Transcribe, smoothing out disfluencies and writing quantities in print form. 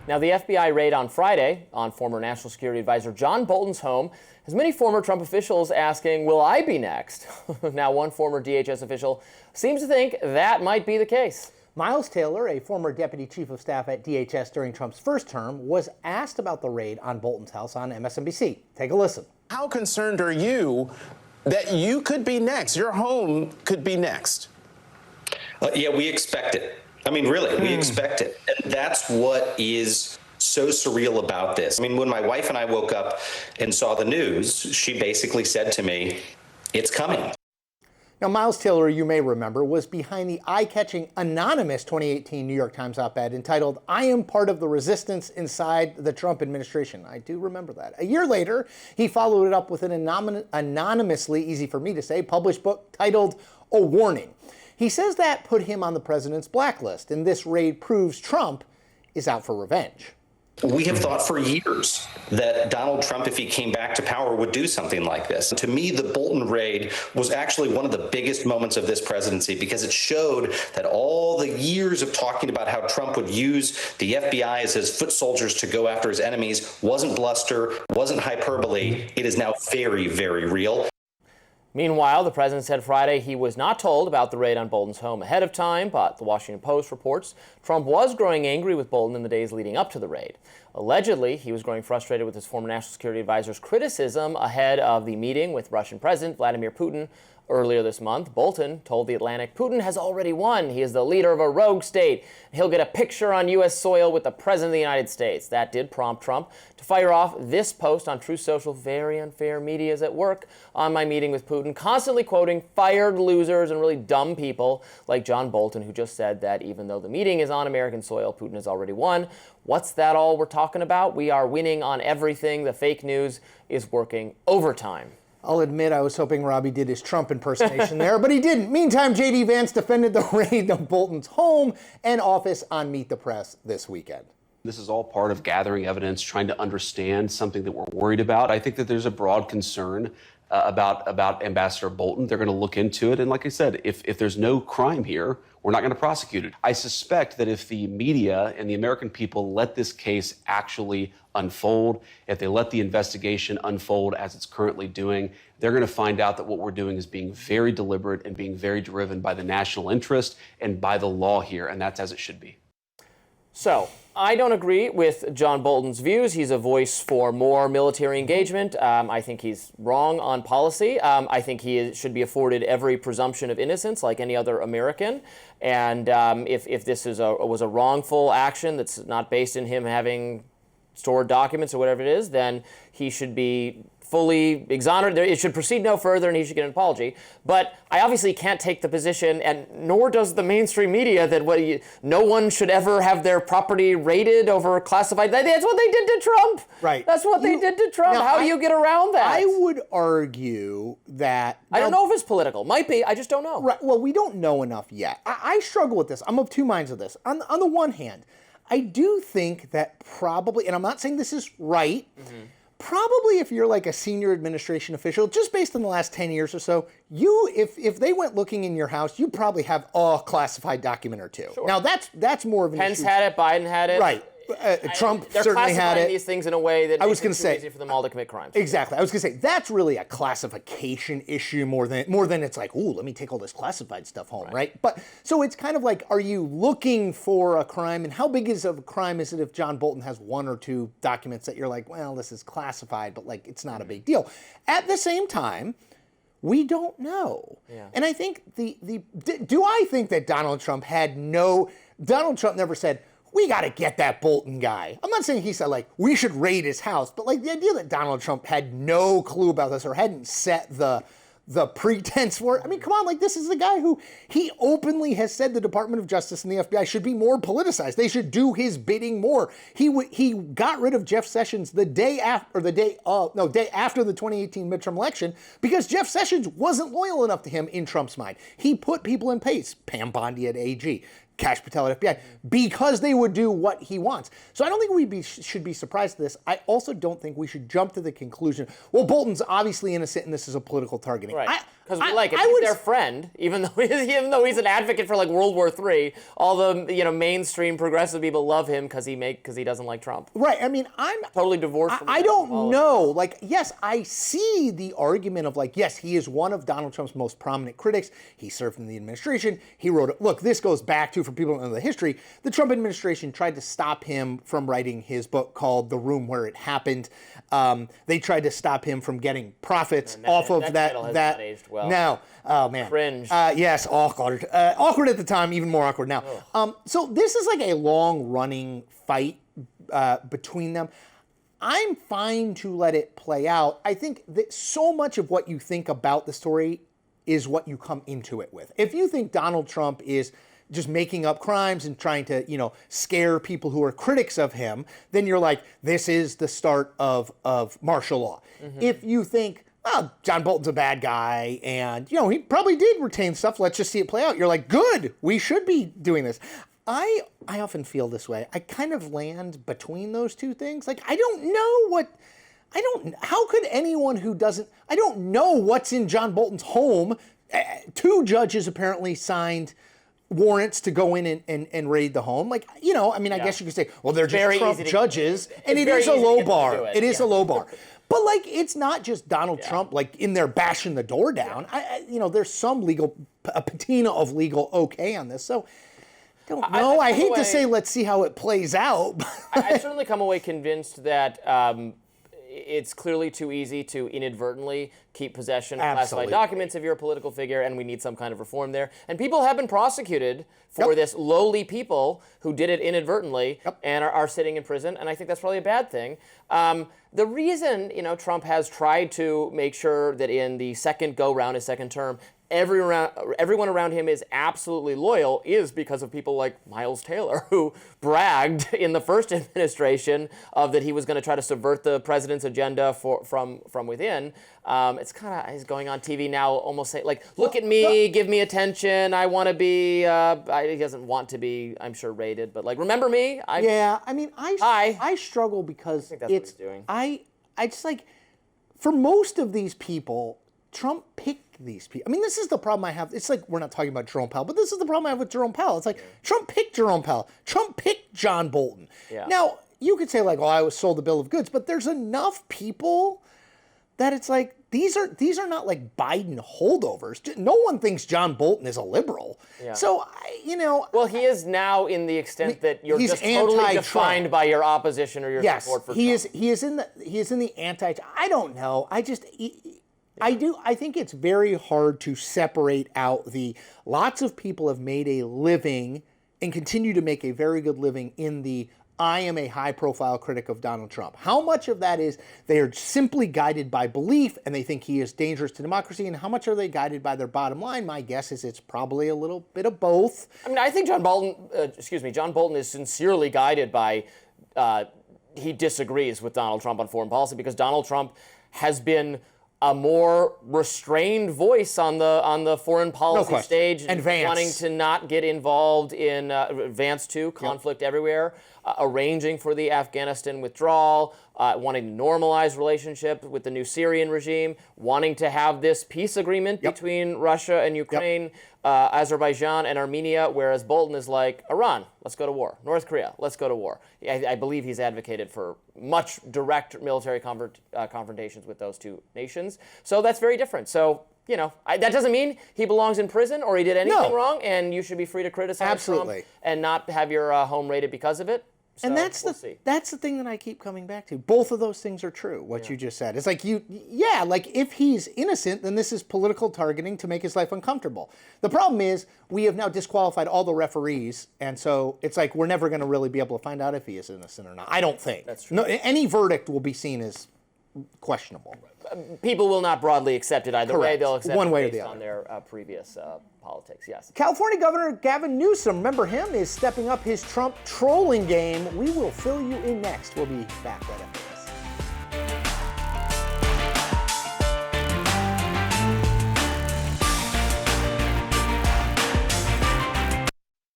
Now, the FBI raid on Friday on former National Security Advisor John Bolton's home has many former Trump officials asking, will I be next? Now, one former DHS official seems to think that might be the case. Miles Taylor, a former deputy chief of staff at DHS during Trump's first term, was asked about the raid on Bolton's house on MSNBC. Take a listen. How concerned are you that you could be next? Your home could be next. Yeah, we expect it. I mean, really, we expect it. And that's what is so surreal about this. I mean, when my wife and I woke up and saw the news, she basically said to me, it's coming. Now, Miles Taylor, you may remember, was behind the eye-catching anonymous 2018 New York Times op-ed entitled, "I am part of the resistance inside the Trump administration." I do remember that. A year later, he followed it up with an anonymously, easy for me to say, published book titled A Warning. He says that put him on the president's blacklist, and this raid proves Trump is out for revenge. We have thought for years that Donald Trump, if he came back to power, would do something like this. To me, the Bolton raid was actually one of the biggest moments of this presidency because it showed that all the years of talking about how Trump would use the FBI as his foot soldiers to go after his enemies wasn't bluster, wasn't hyperbole. It is now very, very real. Meanwhile, the president said Friday he was not told about the raid on Bolton's home ahead of time, but the Washington Post reports Trump was growing angry with Bolton in the days leading up to the raid. Allegedly, he was growing frustrated with his former national security advisor's criticism ahead of the meeting with Russian President Vladimir Putin earlier this month. Bolton told The Atlantic, Putin has already won. He is the leader of a rogue state. He'll get a picture on U.S. soil with the President of the United States. That did prompt Trump to fire off this post on Truth Social. Very unfair media is at work on my meeting with Putin, constantly quoting fired losers and really dumb people like John Bolton, who just said that even though the meeting is on American soil, Putin has already won. What's that all we're talking about? We are winning on everything. The fake news is working overtime. I'll admit I was hoping Robby did his Trump impersonation there, but he didn't. Meantime, J.D. Vance defended the raid of Bolton's home and office on Meet the Press this weekend. This is all part of gathering evidence, trying to understand something that we're worried about. I think that there's a broad concern about Ambassador Bolton. They're going to look into it. And like I said, if there's no crime here, we're not going to prosecute it. I suspect that if the media and the American people let this case actually unfold, if they let the investigation unfold as it's currently doing, they're going to find out that what we're doing is being very deliberate and being very driven by the national interest and by the law here, and that's as it should be. So, I don't agree with John Bolton's views. He's a voice for more military engagement. I think he's wrong on policy. I think he should be afforded every presumption of innocence like any other American. And if this was a wrongful action that's not based in him having stored documents or whatever it is, then he should be fully exonerated. It should proceed no further and he should get an apology. But I obviously can't take the position, and nor does the mainstream media, that no one should ever have their property raided over classified. That's what they did to Trump. Right. That's what they did to Trump. Now, How do you get around that? I would argue that... I don't know if it's political. Might be. I just don't know. Right. Well, we don't know enough yet. I struggle with this. I'm of two minds of this. On the one hand, I do think that probably, and I'm not saying this is right, probably if you're like a senior administration official, just based on the last 10 years or so, if they went looking in your house, you probably have a classified document or two. Sure. Now, that's more of an Pence issue. had it, Biden had it. Right. Trump They're certainly had classifying it. these things in a way that makes it too easy for them all to commit crimes. Exactly. I was going to say, that's really a classification issue more than it's like, ooh, let me take all this classified stuff home, right? But so it's kind of like, are you looking for a crime, and how big of a crime is it if John Bolton has one or two documents that you're like, well, this is classified, but like it's not a big deal. At the same time, we don't know. Yeah. And I think do I think that Donald Trump never said, we got to get that Bolton guy. I'm not saying he said, like, we should raid his house, but, like, the idea that Donald Trump had no clue about this or hadn't set the pretense for it. I mean, come on, like, this is the guy who he openly has said the Department of Justice and the FBI should be more politicized. They should do his bidding more. He got rid of Jeff Sessions the day after the 2018 midterm election because Jeff Sessions wasn't loyal enough to him in Trump's mind. He put people in place, Pam Bondi at AG, Kash Patel at FBI, because they would do what he wants. So I don't think we should be surprised at this. I also don't think we should jump to the conclusion, well, Bolton's obviously innocent and this is a political targeting. Right. Because we like it. He's their friend, even though he's an advocate for like World War III. All the mainstream progressive people love him because he doesn't like Trump. Right. I mean, I'm totally divorced from I don't know. Like, yes, I see the argument of like, yes, he is one of Donald Trump's most prominent critics. He served in the administration. He wrote it. Look, this goes back to, for people who don't know the history, the Trump administration tried to stop him from writing his book called The Room Where It Happened. They tried to stop him from getting profits off of that. Title has not aged well. No. Oh, man. Cringe. Yes, awkward. Awkward at the time, even more awkward now. So this is like a long-running fight between them. I'm fine to let it play out. I think that so much of what you think about the story is what you come into it with. If you think Donald Trump is just making up crimes and trying to, scare people who are critics of him, then you're like, this is the start of martial law. Mm-hmm. If you think, well, John Bolton's a bad guy and, he probably did retain stuff, let's just see it play out, you're like, good, we should be doing this. I often feel this way. I kind of land between those two things. Like, how could anyone who I don't know what's in John Bolton's home. Two judges apparently signed warrants to go in and raid the home. Like, I guess you could say, well, they're just Trump judges, and it is a low bar. It is a low bar. But, like, it's not just Donald Trump, like, in there bashing the door down. There's some a patina of legal okay on this. So, don't know. I hate to say, let's see how it plays out. I certainly come away convinced that it's clearly too easy to inadvertently keep possession of classified documents if you're a political figure, and we need some kind of reform there. And people have been prosecuted for this, lowly people who did it inadvertently and are sitting in prison, and I think that's probably a bad thing. The reason, Trump has tried to make sure that in the second go-round, his second term, everyone around him is absolutely loyal is because of people like Miles Taylor, who bragged in the first administration of that he was going to try to subvert the president's agenda from within. He's going on TV now almost saying, like, look at me, give me attention, I want to be, he doesn't want to be, I'm sure, rated, but like, remember me? I struggle because I think that's what he's doing. I just like, for most of these people, Trump picked these people. I mean, this is the problem I have. It's like, we're not talking about Jerome Powell, but this is the problem I have with Jerome Powell. It's like, Trump picked Jerome Powell. Trump picked John Bolton. Yeah. Now, you could say like, I was sold the bill of goods, but there's enough people that it's like, these are not like Biden holdovers. No one thinks John Bolton is a liberal. Yeah. So, Well, he is now in the extent that you're just totally defined by your opposition or your support for Trump. He is in the anti. I don't know. I think it's very hard to separate out lots of people have made a living and continue to make a very good living in the I am a high-profile critic of Donald Trump. How much of that is they are simply guided by belief and they think he is dangerous to democracy, and how much are they guided by their bottom line? My guess is it's probably a little bit of both. I mean, I think John Bolton is sincerely guided by he disagrees with Donald Trump on foreign policy because Donald Trump has been a more restrained voice on the foreign policy stage, and Vance, wanting to not get involved in Vance too, conflict everywhere, arranging for the Afghanistan withdrawal, wanting to normalize relationships with the new Syrian regime, wanting to have this peace agreement between Russia and Ukraine, Azerbaijan and Armenia, whereas Bolton is like, Iran, let's go to war. North Korea, let's go to war. I believe he's advocated for much direct military confrontations with those two nations. So that's very different. So, that doesn't mean he belongs in prison or he did anything wrong, and you should be free to criticize Trump and not have your home raided because of it. So and that's the thing that I keep coming back to. Both of those things are true, what you just said. It's like like if he's innocent, then this is political targeting to make his life uncomfortable. The problem is we have now disqualified all the referees, and so it's like we're never going to really be able to find out if he is innocent or not. I don't think. That's true. No, any verdict will be seen as questionable. People will not broadly accept it either way. They'll accept one way it or the based other on their previous politics, yes. California Governor Gavin Newsom, remember him, is stepping up his Trump trolling game. We will fill you in next. We'll be back right after that.